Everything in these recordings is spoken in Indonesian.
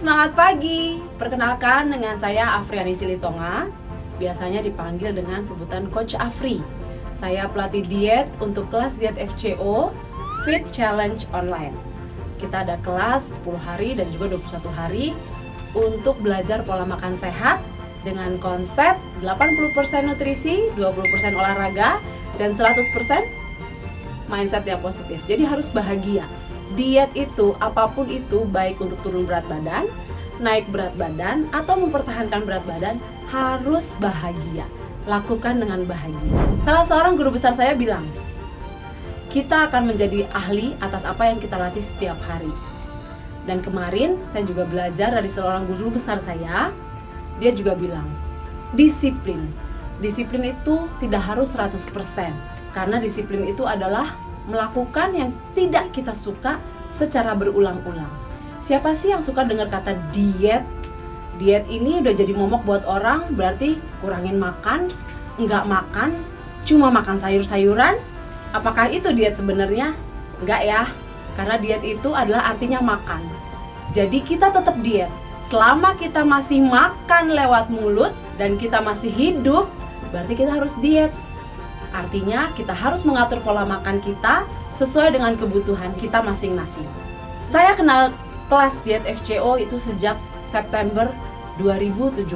semangat pagi. Perkenalkan, dengan saya Afriani Silitonga, biasanya dipanggil dengan sebutan Coach Afri. Saya pelatih diet untuk kelas diet FCO Fit Challenge Online. Kita ada kelas 10 hari dan juga 21 hari untuk belajar pola makan sehat dengan konsep 80% nutrisi, 20% olahraga, dan 100% mindset yang positif. Jadi harus bahagia. Diet itu, apapun itu, baik untuk turun berat badan, naik berat badan, atau mempertahankan berat badan, harus bahagia. Lakukan dengan bahagia. Salah seorang guru besar saya bilang, kita akan menjadi ahli atas apa yang kita latih setiap hari. Dan kemarin saya juga belajar dari seorang guru besar saya. Dia juga bilang, disiplin. Disiplin itu tidak harus 100%. Karena disiplin itu adalah melakukan yang tidak kita suka secara berulang-ulang. Siapa sih yang suka dengar kata diet? Diet ini udah jadi momok buat orang, berarti kurangin makan, nggak makan, cuma makan sayur-sayuran. Apakah itu diet sebenarnya? Nggak ya, karena diet itu adalah artinya makan. Jadi kita tetap diet. Selama kita masih makan lewat mulut dan kita masih hidup, berarti kita harus diet. Artinya kita harus mengatur pola makan kita sesuai dengan kebutuhan kita masing-masing. Saya kenal kelas diet FCO itu sejak September 2017.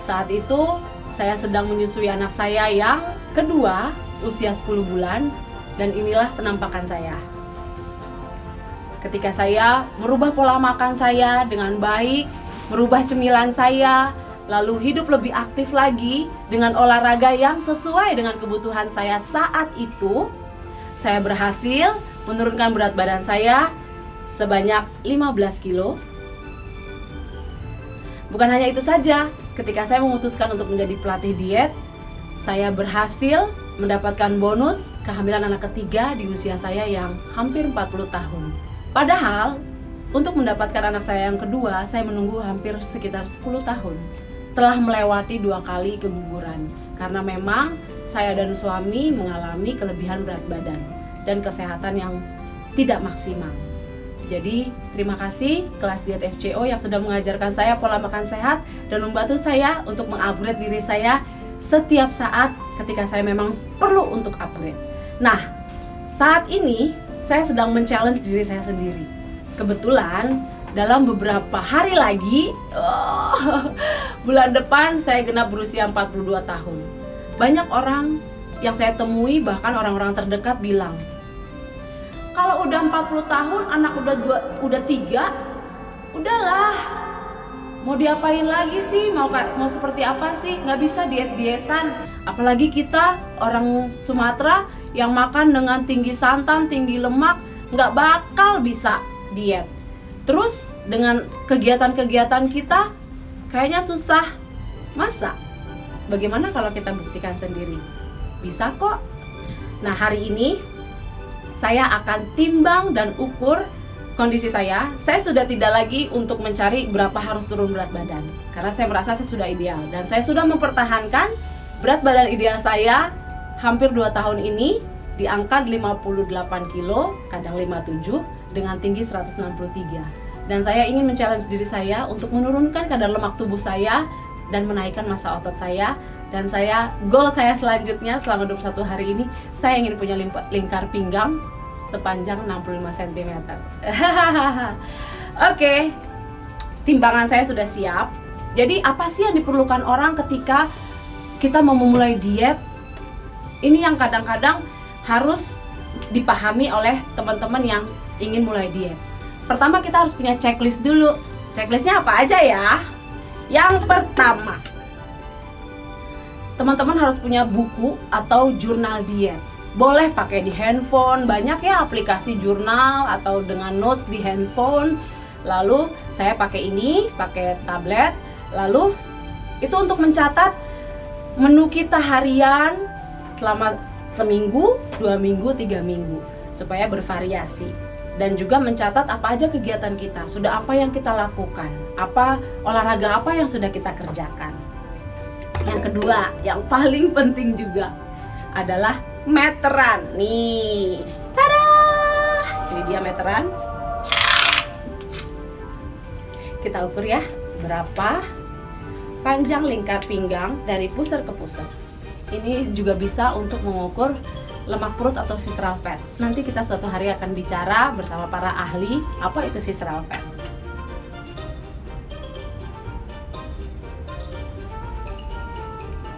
Saat itu saya sedang menyusui anak saya yang kedua, usia 10 bulan, dan inilah penampakan saya. Ketika saya merubah pola makan saya dengan baik, merubah cemilan saya, lalu hidup lebih aktif lagi dengan olahraga yang sesuai dengan kebutuhan saya saat itu, saya berhasil menurunkan berat badan saya sebanyak 15 kilo. Bukan hanya itu saja, ketika saya memutuskan untuk menjadi pelatih diet, saya berhasil mendapatkan bonus kehamilan anak ketiga di usia saya yang hampir 40 tahun. Padahal, untuk mendapatkan anak saya yang kedua, saya menunggu hampir sekitar 10 tahun. Telah melewati 2 kali keguguran karena memang saya dan suami mengalami kelebihan berat badan dan kesehatan yang tidak maksimal. Jadi terima kasih kelas diet FCO yang sudah mengajarkan saya pola makan sehat dan membantu saya untuk mengupgrade diri saya setiap saat ketika saya memang perlu untuk upgrade. Nah, saat ini saya sedang men-challenge diri saya sendiri. Kebetulan dalam beberapa hari lagi, bulan depan saya genap berusia 42 tahun. Banyak orang yang saya temui, bahkan orang-orang terdekat bilang, kalau udah 40 tahun, anak udah 3, udahlah, mau diapain lagi sih, mau seperti apa sih, nggak bisa diet-dietan. Apalagi kita orang Sumatera yang makan dengan tinggi santan, tinggi lemak, nggak bakal bisa diet. Terus dengan kegiatan-kegiatan kita kayaknya susah. Masa? Bagaimana kalau kita buktikan sendiri? Bisa kok. Nah, hari ini saya akan timbang dan ukur kondisi saya. Saya sudah tidak lagi untuk mencari berapa harus turun berat badan, karena saya merasa saya sudah ideal. Dan saya sudah mempertahankan berat badan ideal saya hampir 2 tahun ini di angka 58 kilo, kadang 57, dengan tinggi 163. Dan saya ingin men-challenge diri saya untuk menurunkan kadar lemak tubuh saya dan menaikkan massa otot saya. Dan goal saya selanjutnya selama 21 hari ini, saya ingin punya lingkar pinggang sepanjang 65 cm. Oke, timbangan saya sudah siap. Jadi apa sih yang diperlukan orang ketika kita mau memulai diet? Ini yang kadang-kadang harus dipahami oleh teman-teman yang ingin mulai diet. Pertama, kita harus punya checklist dulu. Checklistnya apa aja ya? Yang pertama, teman-teman harus punya buku atau jurnal diet. Boleh pakai di handphone, banyak ya aplikasi jurnal atau dengan notes di handphone. Lalu saya pakai ini, pakai tablet. Lalu itu untuk mencatat menu kita harian selama seminggu, 2 minggu, 3 minggu, supaya bervariasi. Dan juga mencatat apa aja kegiatan kita, sudah apa yang kita lakukan, apa olahraga apa yang sudah kita kerjakan. Yang kedua, yang paling penting juga adalah meteran. Nih, tada! Ini dia meteran. kita ukur ya, berapa panjang lingkar pinggang dari pusar ke pusar. Ini juga bisa untuk mengukur lemak perut atau visceral fat. Nanti kita suatu hari akan bicara bersama para ahli apa itu visceral fat.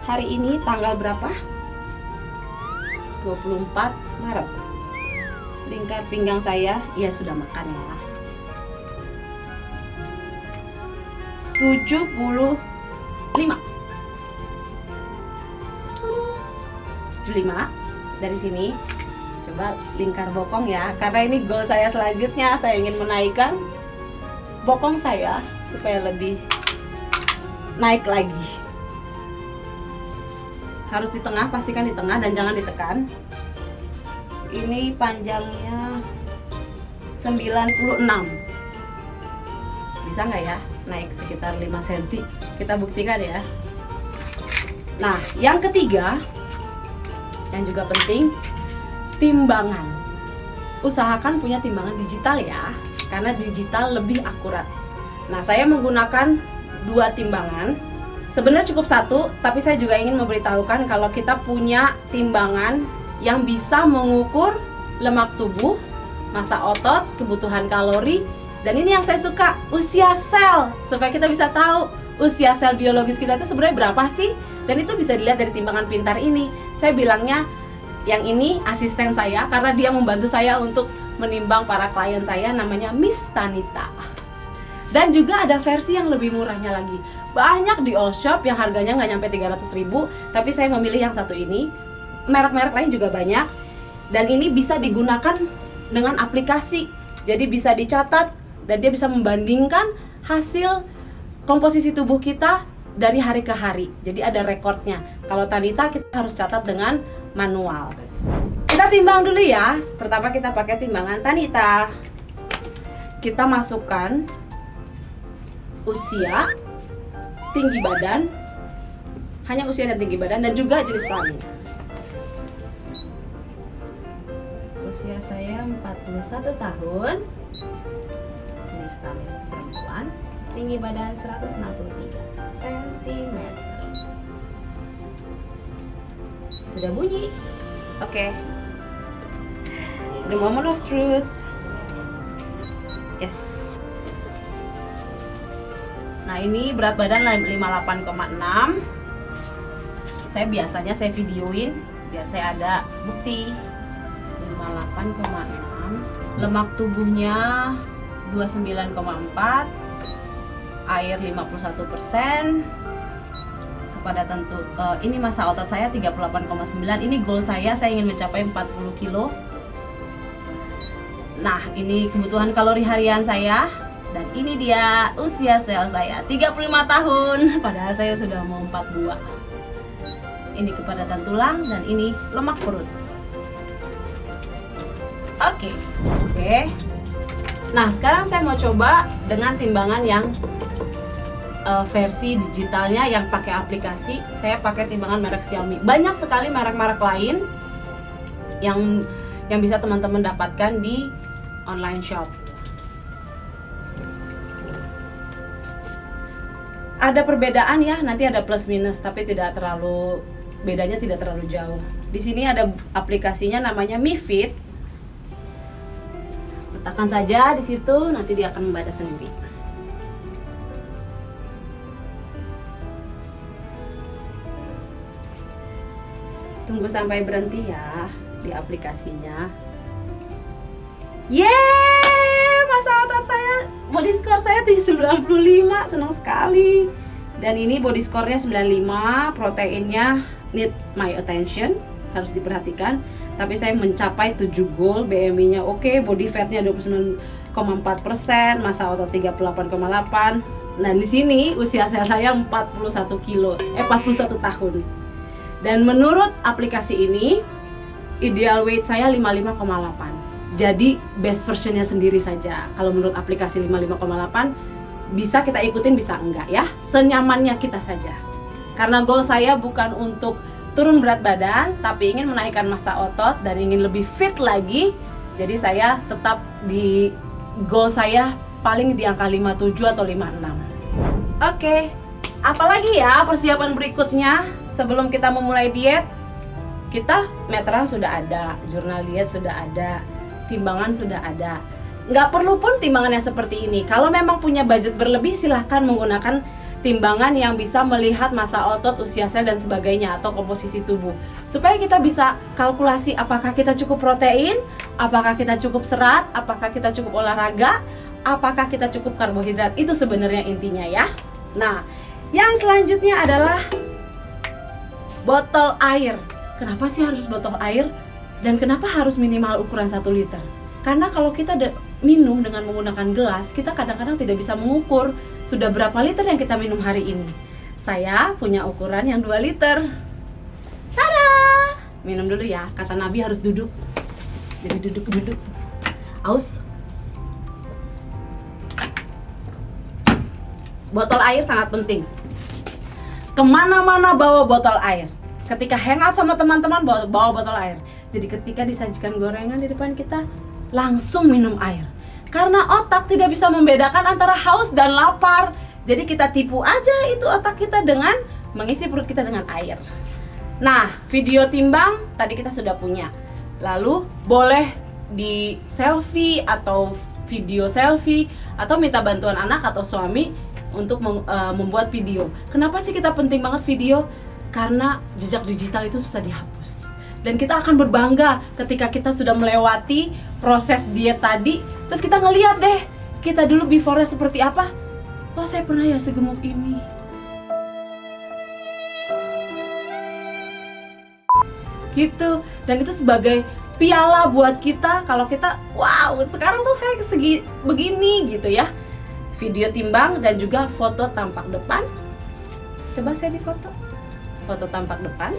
Hari ini tanggal berapa? 24 Maret. Lingkar pinggang saya, ya sudah makan ya. 75. 75 dari sini. Coba lingkar bokong ya, karena ini goal saya selanjutnya. Saya ingin menaikkan bokong saya supaya lebih naik lagi. Harus di tengah, pastikan di tengah dan jangan ditekan. Ini panjangnya 96. Bisa nggak ya naik sekitar 5 cm? Kita buktikan ya. Nah, yang ketiga yang juga penting, timbangan. Usahakan punya timbangan digital ya, karena digital lebih akurat. Nah, saya menggunakan 2 timbangan. Sebenarnya cukup 1, tapi saya juga ingin memberitahukan kalau kita punya timbangan yang bisa mengukur lemak tubuh, massa otot, kebutuhan kalori, dan ini yang saya suka, usia sel, supaya kita bisa tahu usia sel biologis kita itu sebenarnya berapa sih, dan itu bisa dilihat dari timbangan pintar ini. Saya bilangnya yang ini asisten saya karena dia membantu saya untuk menimbang para klien saya, namanya Miss Tanita. Dan juga ada versi yang lebih murahnya lagi. Banyak di all shop yang harganya nggak nyampe 300.000, tapi saya memilih yang satu ini. Merek-merek lain juga banyak. Dan ini bisa digunakan dengan aplikasi. Jadi bisa dicatat dan dia bisa membandingkan hasil komposisi tubuh kita dari hari ke hari. Jadi ada rekornya. Kalau Tanita kita harus catat dengan manual. Kita timbang dulu ya. Pertama kita pakai timbangan Tanita. Kita masukkan usia, tinggi badan, hanya usia dan tinggi badan, dan juga jenis kelamin. Usia saya 41 tahun, jenis kelamin perempuan, tinggi badan 163 cm. Sudah bunyi. Oke. The moment of truth. Yes. Nah, ini berat badan 58,6. Biasanya saya videoin biar saya ada bukti. 58,6. Lemak tubuhnya 29,4. Air 51%. Kepadatan ini massa otot saya 38,9. Ini goal saya ingin mencapai 40 kilo. Nah, ini kebutuhan kalori harian saya. Dan ini dia usia sel saya, 35 tahun, padahal saya sudah mau 42. Ini kepadatan tulang dan ini lemak perut. Oke. Nah, sekarang saya mau coba dengan timbangan yang versi digitalnya yang pakai aplikasi. Saya pakai timbangan merek Xiaomi. Banyak sekali merek-merek lain yang bisa teman-teman dapatkan di online shop. Ada perbedaan ya, nanti ada plus minus, tapi bedanya tidak terlalu jauh. Di sini ada aplikasinya namanya Mi Fit. Letakkan saja di situ, nanti dia akan membaca sendiri. Tunggu sampai berhenti ya di aplikasinya. Yeay, massa otot saya, body score saya 95, senang sekali. Dan ini body score-nya 95, proteinnya need my attention, harus diperhatikan. Tapi saya mencapai 7 goal, BMI-nya oke, body fat-nya 29,4%, massa otot 38,8. Nah, di sini usia saya 41 tahun. Dan menurut aplikasi ini, ideal weight saya 55,8. Jadi best versionnya sendiri saja. Kalau menurut aplikasi 55,8 bisa kita ikutin, bisa enggak ya, senyamannya kita saja. Karena goal saya bukan untuk turun berat badan, tapi ingin menaikkan massa otot dan ingin lebih fit lagi. Jadi saya tetap di goal saya paling di angka 57 atau 56. Oke, apalagi ya persiapan berikutnya sebelum kita memulai diet? Kita meteran sudah ada, jurnal diet sudah ada, timbangan sudah ada. Nggak perlu pun timbangan yang seperti ini. Kalau memang punya budget berlebih, silahkan menggunakan timbangan yang bisa melihat massa otot, usia sel dan sebagainya, atau komposisi tubuh, supaya kita bisa kalkulasi apakah kita cukup protein, apakah kita cukup serat, apakah kita cukup olahraga, apakah kita cukup karbohidrat. Itu sebenarnya intinya ya. Nah, yang selanjutnya adalah botol air. Kenapa sih harus botol air? Dan kenapa harus minimal ukuran 1 liter? Karena kalau kita minum dengan menggunakan gelas, kita kadang-kadang tidak bisa mengukur sudah berapa liter yang kita minum hari ini. Saya punya ukuran yang 2 liter. Tada! Minum dulu ya, kata Nabi harus duduk. Jadi duduk. Aus. Botol air sangat penting. Kemana-mana bawa botol air. Ketika hangout sama teman-teman, bawa botol air. Jadi ketika disajikan gorengan di depan kita, langsung minum air. Karena otak tidak bisa membedakan antara haus dan lapar. Jadi kita tipu aja itu otak kita dengan mengisi perut kita dengan air. Nah, video timbang tadi kita sudah punya. Lalu boleh di selfie atau video selfie, atau minta bantuan anak atau suami untuk membuat video. Kenapa sih kita penting banget video? Karena jejak digital itu susah dihapus. Dan kita akan berbangga ketika kita sudah melewati proses diet tadi. Terus kita ngeliat deh, kita dulu before-nya seperti apa. Oh, saya pernah ya segemuk ini. Gitu. Dan itu sebagai piala buat kita. Kalau kita, wow, sekarang tuh saya segi begini gitu ya. Video timbang dan juga foto tampak depan. Coba saya difoto. Foto tampak depan.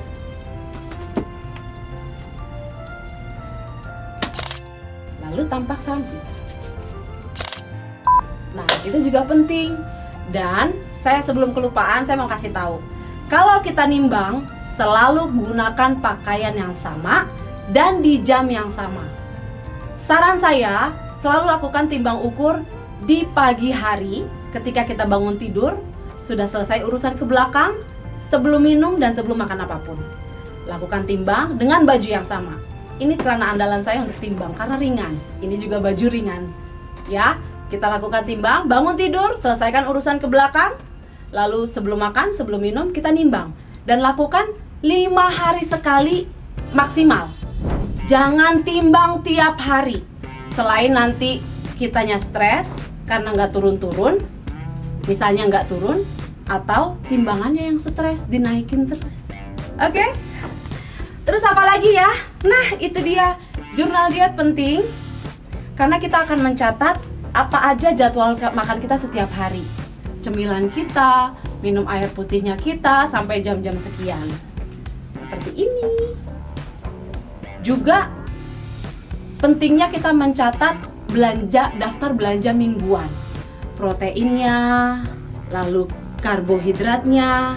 Lalu tampak samping. Nah, itu juga penting. Dan saya sebelum kelupaan, saya mau kasih tahu. Kalau kita nimbang, selalu gunakan pakaian yang sama dan di jam yang sama. Saran saya, selalu lakukan timbang ukur di pagi hari ketika kita bangun tidur, sudah selesai urusan ke belakang, sebelum minum dan sebelum makan apapun. Lakukan timbang dengan baju yang sama. Ini celana andalan saya untuk timbang karena ringan. Ini juga baju ringan. Ya, kita lakukan timbang, bangun tidur, selesaikan urusan ke belakang, lalu sebelum makan, sebelum minum kita nimbang. Dan lakukan 5 hari sekali maksimal. Jangan timbang tiap hari. Selain nanti kitanya stres karena nggak turun-turun, misalnya nggak turun, atau timbangannya yang stres dinaikin terus. Oke? Terus apa lagi ya? Nah, itu dia, jurnal diet penting karena kita akan mencatat apa aja jadwal makan kita setiap hari. Cemilan kita, minum air putihnya kita sampai jam-jam sekian. Seperti ini. Juga pentingnya kita mencatat daftar belanja mingguan. Proteinnya, lalu karbohidratnya,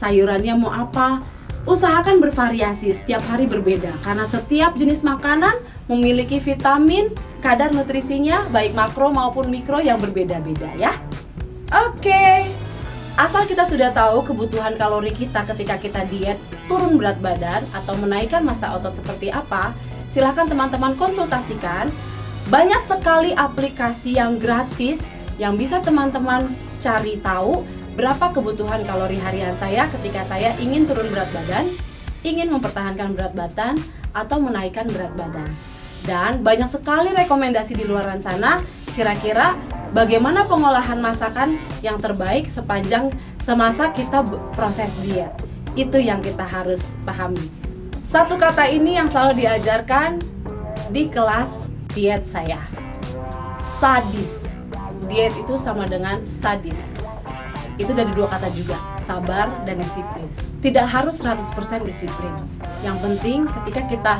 sayurannya mau apa. Usahakan bervariasi, setiap hari berbeda karena setiap jenis makanan memiliki vitamin, kadar nutrisinya baik makro maupun mikro yang berbeda-beda ya. Oke. Asal kita sudah tahu kebutuhan kalori kita ketika kita diet, turun berat badan atau menaikkan massa otot seperti apa, silahkan teman-teman konsultasikan. Banyak sekali aplikasi yang gratis yang bisa teman-teman cari tahu berapa kebutuhan kalori harian saya ketika saya ingin turun berat badan, ingin mempertahankan berat badan, atau menaikkan berat badan. Dan banyak sekali rekomendasi di luar sana, kira-kira bagaimana pengolahan masakan yang terbaik sepanjang semasa kita proses diet. Itu yang kita harus pahami. Satu kata ini yang selalu diajarkan di kelas diet saya. Sadis. Diet itu sama dengan sadis. Itu dari 2 kata juga, sabar dan disiplin. Tidak harus 100% disiplin. Yang penting ketika kita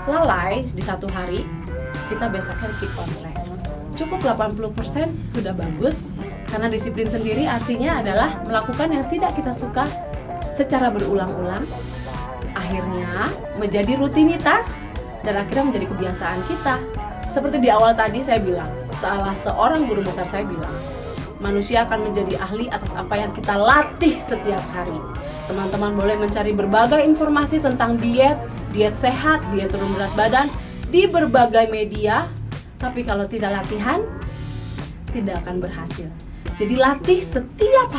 lalai di 1 hari, kita besoknya keep on track. Cukup 80% sudah bagus. Karena disiplin sendiri artinya adalah melakukan yang tidak kita suka secara berulang-ulang. Akhirnya menjadi rutinitas dan akhirnya menjadi kebiasaan kita. Seperti di awal tadi saya bilang, salah seorang guru besar saya bilang, manusia akan menjadi ahli atas apa yang kita latih setiap hari. Teman-teman boleh mencari berbagai informasi tentang diet sehat, diet turun berat badan di berbagai media, tapi kalau tidak latihan, tidak akan berhasil. Jadi latih setiap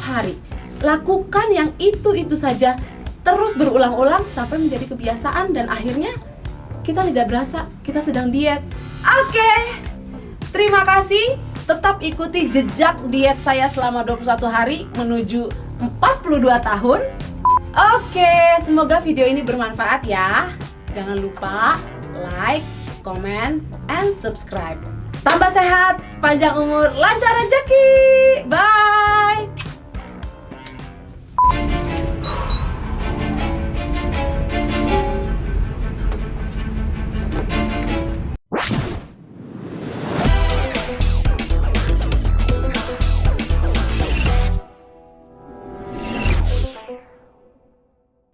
hari. Lakukan yang itu saja, terus berulang-ulang sampai menjadi kebiasaan dan akhirnya kita tidak berasa kita sedang diet. Oke, terima kasih. Tetap ikuti jejak diet saya selama 21 hari menuju 42 tahun. Oke, semoga video ini bermanfaat ya. Jangan lupa like, comment, and subscribe. Tambah sehat, panjang umur, lancar rezeki. Bye.